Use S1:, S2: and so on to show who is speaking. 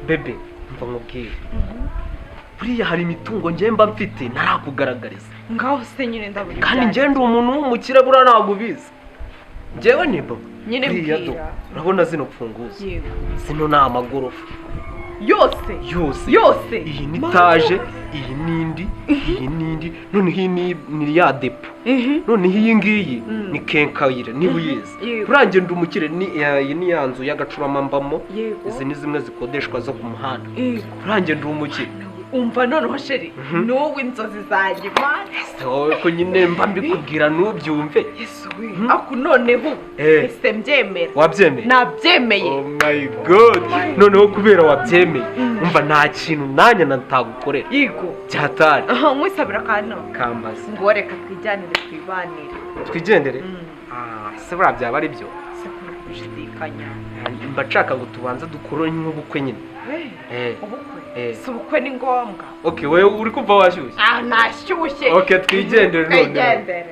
S1: bebe mva nkubwire buriya hari imitungo njye mba mfite ntarakugaragariza
S2: ngaho se nyine ndabona
S1: kandi njye ndi umuntu w'umukire buriya ntabwo ubizi njyewe nibo
S2: nyine mbwira
S1: urabona zino pfunguzo
S2: yego
S1: zino ni amagorofa
S2: yose
S1: iyi ni taje iyi n'indi noneho iyi ni ya depo noneho iyi ngiyi ni kenkayire niba uyizi urangiye ndi umukire iyi ni ya nzu y'agacurama mbamo izi ni zimwe zikodeshwa zo ku muhanda urangiye ndi umukire
S2: umva noneho sheri n'uwo inzozi zanjye
S1: wowe ko nyine mba mbikubwira ntubyumve
S2: ako noneho ese mbyemera
S1: wabyemeye
S2: nabyemeye
S1: oh my god noneho kubera wabyemeye umva nta kintu nanjye natagukorera
S2: yego
S1: cyatari
S2: nkwisabira akantu
S1: kambaza
S2: ngo reka twijyanire twibanire
S1: twigendere se buriya byaba ari byo
S2: se kugushidikanya
S1: mba nshaka ngo tubanze dukore nk'ubukwe nyine
S2: ubukwe si ubukwe ni ngombwa
S1: okay wewe uri kumva washyushye
S2: nashyushye
S1: okay twigendere none